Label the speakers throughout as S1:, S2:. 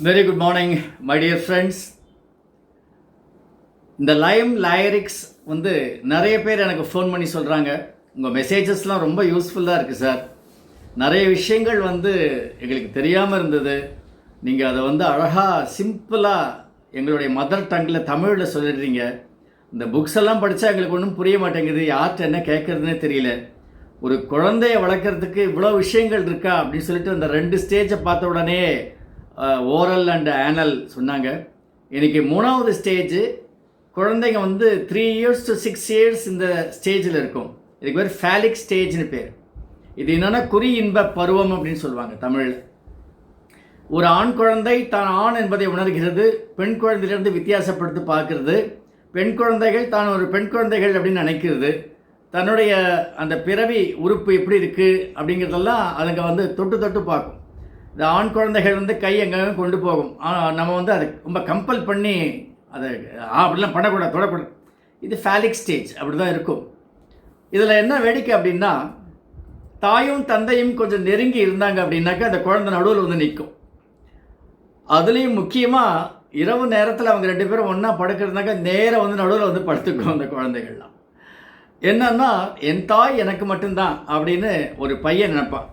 S1: Very good morning my dear friends. இந்த லைரிக்ஸ் வந்து நிறைய பேர் எனக்கு ஃபோன் பண்ணி சொல்கிறாங்க, உங்கள் மெசேஜஸ்லாம் ரொம்ப யூஸ்ஃபுல்லாக இருக்குது சார். நிறைய விஷயங்கள் வந்து எங்களுக்கு தெரியாமல் இருந்தது. நீங்கள் அதை வந்து அழகாக சிம்பிளாக எங்களுடைய மதர் டங்கில் தமிழில் சொல்லிடுறீங்க. இந்த புக்ஸ் எல்லாம் படித்தா எங்களுக்கு ஒன்றும் புரிய மாட்டேங்குது, யார்கிட்ட என்ன கேட்குறதுனே தெரியல. ஒரு குழந்தைய வளர்க்குறதுக்கு இவ்வளோ விஷயங்கள் இருக்கா அப்படின்னு சொல்லிட்டு அந்த 2 ஸ்டேஜை பார்த்த உடனே ஓரல் அண்ட் ஆனல் சொன்னாங்க. இன்றைக்கி 3வது ஸ்டேஜு குழந்தைங்க வந்து 3 years to 6 years இந்த ஸ்டேஜில் இருக்கும். இதுக்கு பேர் ஃபேலிக் ஸ்டேஜ்னு பேர். இது என்னென்னா குறி இன்ப பருவம் அப்படின்னு சொல்லுவாங்க தமிழில். ஒரு ஆண் குழந்தை தான் ஆண் என்பதை உணர்கிறது, பெண் குழந்தையிலிருந்து வித்தியாசப்படுத்தி பார்க்கறது, பெண் குழந்தைகள் தான் ஒரு பெண் குழந்தைகள் அப்படின்னு நினைக்கிறது, தன்னுடைய அந்த பிறவி உறுப்பு எப்படி இருக்குது அப்படிங்கிறதெல்லாம் அதுங்க வந்து தொட்டு தொட்டு பார்க்கும். இந்த ஆண் குழந்தைகள் வந்து கை எங்கேயும் கொண்டு போகும், நம்ம வந்து அதை ரொம்ப கம்பல் பண்ணி அதை அப்படிலாம் பண்ணக்கூடாது, தொடக்கூடாது. இது ஃபேலிக் ஸ்டேஜ் அப்படி தான் இருக்கும். இதில் என்ன வேடிக்கை அப்படின்னா, தாயும் தந்தையும் கொஞ்சம் நெருங்கி இருந்தாங்க அப்படின்னாக்கா அந்த குழந்தை நடுவில் வந்து நிற்கும். அதுலேயும் முக்கியமாக இரவு நேரத்தில் அவங்க 2 பேரும் ஒன்றா படுக்கிறதுனாக்கா நேராக வந்து நடுவில் வந்து படுத்துக்கும் அந்த குழந்தைகள்லாம். என்னன்னா, என் தாய் எனக்கு மட்டும்தான் அப்படின்னு ஒரு பையன் நினைப்பான்.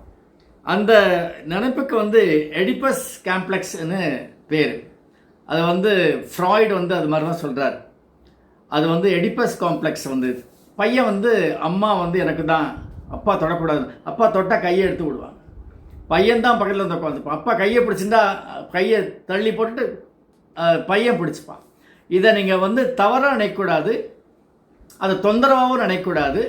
S1: அந்த நினைப்புக்கு வந்து எடிபஸ் காம்ப்ளெக்ஸ்னு பேர். அது வந்து ஃப்ராய்டு வந்து அது மாதிரி தான் சொல்கிறார். அது வந்து எடிபஸ் காம்ப்ளெக்ஸ் வந்து பையன் வந்து அம்மா வந்து எனக்கு தான், அப்பா தொடக்கூடாது, அப்பா தொட்டால் கையை எடுத்து விடுவாங்க. பையன் தான் பக்கத்தில் வந்து உட்காந்துப்பான். அப்பா கையை பிடிச்சிருந்தா கையை தள்ளி போட்டுட்டு பையன் பிடிச்சிப்பான். இதை நீங்கள் வந்து தவறாக நினைக்கக்கூடாது, அதை தொந்தரவாகவும் நினைக்கக்கூடாது.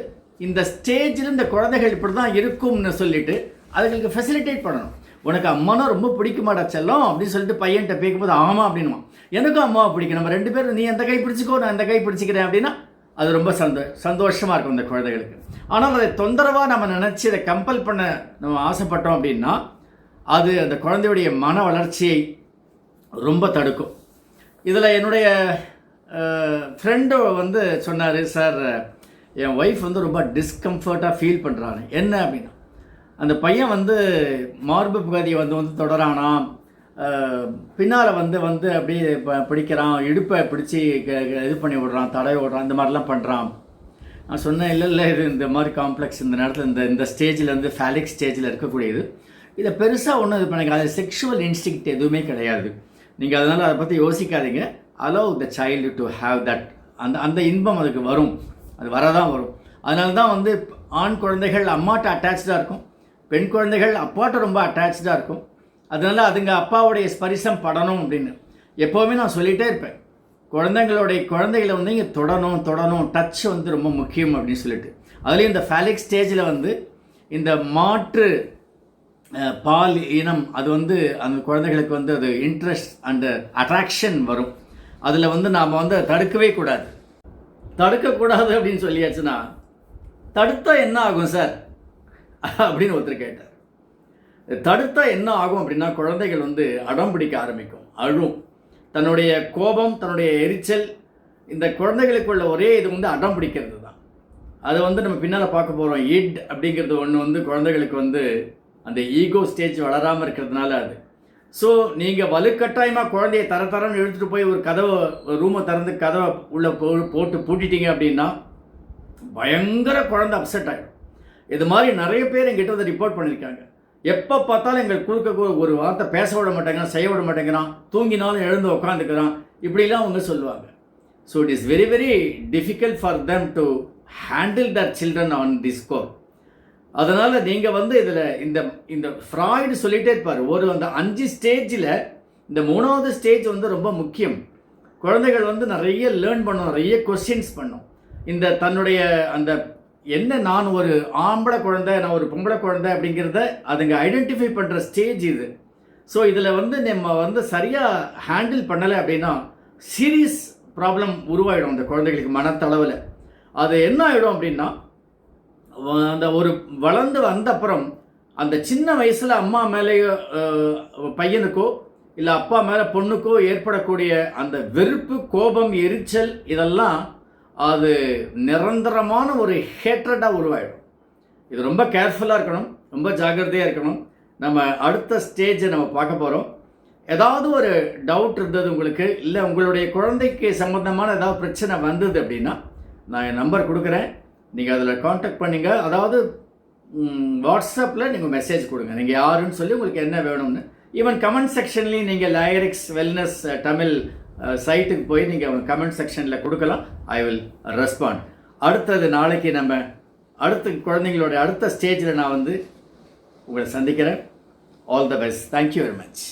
S1: இந்த ஸ்டேஜில் இந்த குழந்தைகள் இப்படி தான் இருக்கும்னு சொல்லிட்டு அதுங்களுக்கு ஃபெசிலிட்டேட் பண்ணணும். உனக்கு அம்மானா ரொம்ப பிடிக்குமாடா செல்லம் அப்படின்னு சொல்லிட்டு பையன்கிட்ட பேக்கும்போது ஆமாம் அப்படின்னுவான். எனக்கும் அம்மாவை பிடிக்கும், நம்ம 2 பேரும் நீ அந்த கை பிடிச்சிக்கோ நான் அந்த கை பிடிச்சிக்கிறேன் அப்படின்னா அது ரொம்ப சந்தோஷமாக இருக்கும் இந்த குழந்தைகளுக்கு. ஆனால் அதை தொந்தரவாக நம்ம நினச்சி அதை கம்பல் பண்ண நம்ம ஆசைப்பட்டோம் அப்படின்னா அது அந்த குழந்தையுடைய மன வளர்ச்சியை ரொம்ப தடுக்கும். இதில் என்னுடைய ஃப்ரெண்டு வந்து சொன்னார், சார் என் ஒய்ஃப் வந்து ரொம்ப டிஸ்கம்ஃபர்ட்டாக ஃபீல் பண்ணுறாங்க. என்ன அப்படின்னா, அந்த பையன் வந்து மார்பு பகுதியை வந்து தொடரானா, பின்னால் வந்து அப்படியே பிடிக்கிறான், இடுப்பை பிடிச்சி இது பண்ணி விடுறான், தடவை விடுறான், இந்த மாதிரிலாம் பண்ணுறான். நான் சொன்னேன், இல்லை இது இந்த மாதிரி காம்ப்ளெக்ஸ் இந்த நேரத்தில் இந்த ஸ்டேஜில் வந்து ஃபேலிக் ஸ்டேஜில் இருக்கக்கூடியது. இதை பெருசாக ஒன்றும் இது பண்ணிக்க, அது செக்ஷுவல் இன்ஸ்டிங்க்ட் எதுவுமே கிடையாது. நீங்கள் அதனால் அதை பற்றி யோசிக்காதீங்க. Allow the child to have that. அந்த இன்பம் அதுக்கு வரும், அது வரதான் வரும். அதனால தான் வந்து ஆண் குழந்தைகள் அம்மாட்ட அட்டாச்சாக இருக்கும், பெண் குழந்தைகள் அப்பாட்ட ரொம்ப அட்டாச்சாக இருக்கும். அதனால் அதுங்க அப்பாவுடைய ஸ்பரிசம் படணும் அப்படின்னு எப்போவுமே நான் சொல்லிகிட்டே இருப்பேன். குழந்தைகளை வந்து இங்கே தொடணும், டச் வந்து ரொம்ப முக்கியம் அப்படின்னு சொல்லிட்டு. அதுலேயும் இந்த ஃபேலிக் ஸ்டேஜில் வந்து இந்த மாற்று பால் இனம் அது வந்து அந்த குழந்தைகளுக்கு வந்து அது இன்ட்ரெஸ்ட் அண்ட் அட்ராக்ஷன் வரும். அதில் வந்து நாம் வந்து தடுக்கவே கூடாது. தடுக்கக்கூடாது அப்படின்னு சொல்லியாச்சுன்னா தடுத்தா என்ன ஆகும் சார் அப்படின்னு ஒருத்தர் கேட்டார். தடுத்தா என்ன ஆகும் அப்படின்னா, குழந்தைகள் வந்து அடம் பிடிக்க ஆரம்பிக்கும், அழும். தன்னுடைய கோபம், தன்னுடைய எரிச்சல், இந்த குழந்தைகளுக்குள்ள ஒரே இது வந்து அடம் பிடிக்கிறது தான். அதை வந்து நம்ம பின்னால் பார்க்க போகிறோம். இட் அப்படிங்கிறது ஒன்று வந்து குழந்தைகளுக்கு வந்து அந்த ஈகோ ஸ்டேஜ் வளராமல் இருக்கிறதுனால அது. ஸோ நீங்கள் வலுக்கட்டாயமாக குழந்தைய தரன்னு இழுத்துட்டு போய் ஒரு ரூமை திறந்து கதவை உள்ளே போட்டு பூட்டிட்டீங்க அப்படின்னா பயங்கர குழந்தை அப்செட் ஆகிடும். இது மாதிரி நிறைய பேர் எங்கிட்ட வந்து ரிப்போர்ட் பண்ணியிருக்காங்க. எப்போ பார்த்தாலும் எங்களுக்கு கொடுக்க ஒரு வார்த்தை பேச விட மாட்டேங்கிறான், செய்ய விட மாட்டேங்கிறான், தூங்கினாலும் எழுந்து உட்காந்துக்கிறான், இப்படிலாம் அவங்க சொல்லுவாங்க. So it is very very difficult for them to handle Dhar children on this score. அதனால் நீங்கள் வந்து இதில் இந்த ஃப்ராய்டு சொல்லிகிட்டே இருப்பார். அந்த 5 ஸ்டேஜில் இந்த 3வது ஸ்டேஜ் வந்து ரொம்ப முக்கியம். குழந்தைகள் வந்து நிறைய லேர்ன் பண்ணும், நிறைய கொஸ்டின்ஸ் பண்ணும். இந்த தன்னுடைய அந்த என்ன, நான் ஒரு ஆம்பளை குழந்தை, நான் ஒரு பொம்பளை குழந்தை அப்படிங்கிறத அதுங்க ஐடென்டிஃபை பண்ணுற ஸ்டேஜ் இது. ஸோ இதில் வந்து நம்ம வந்து சரியாக ஹேண்டில் பண்ணலை அப்படின்னா சீரியஸ் ப்ராப்ளம் உருவாயிடும் அந்த குழந்தைகளுக்கு மனத்தளவில். அது என்ன ஆகிடும் அப்படின்னா, அந்த ஒரு வளர்ந்து வந்த அப்புறம் அந்த சின்ன வயசில் அம்மா மேலேயோ பையனுக்கோ இல்லை அப்பா மேலே பொண்ணுக்கோ ஏற்படக்கூடிய அந்த வெறுப்பு, கோபம், எரிச்சல் இதெல்லாம் அது நிரந்தரமான ஒரு ஹேட்ரடாக உருவாயிடும். இது ரொம்ப கேர்ஃபுல்லாக இருக்கணும், ரொம்ப ஜாக்கிரதையாக இருக்கணும். நம்ம அடுத்த ஸ்டேஜை நம்ம பார்க்க போகிறோம். ஏதாவது ஒரு டவுட் இருந்தது உங்களுக்கு, இல்லை உங்களுடைய குழந்தைக்கு சம்மந்தமான ஏதாவது பிரச்சனை வந்தது அப்படின்னா நான் என் நம்பர் கொடுக்குறேன். நீங்கள் அதில் காண்டாக்ட் பண்ணுங்க. அதாவது வாட்ஸ்அப்பில் நீங்கள் மெசேஜ் கொடுங்க, நீங்கள் யாருன்னு சொல்லி உங்களுக்கு என்ன வேணும்னு. ஈவன் கமெண்ட் செக்ஷன்லேயும் நீங்கள் லைரிக்ஸ் வெல்னஸ் தமிழ் சைட்டுக்கு போய் நீங்கள் கமெண்ட் செக்ஷனில் கொடுக்கலாம். I will respond. அடுத்தது நாளைக்கு நம்ம அடுத்த குழந்தைங்களோட அடுத்த ஸ்டேஜில் நான் வந்து உங்களை சந்திக்கிறேன். All the best. Thank you very much.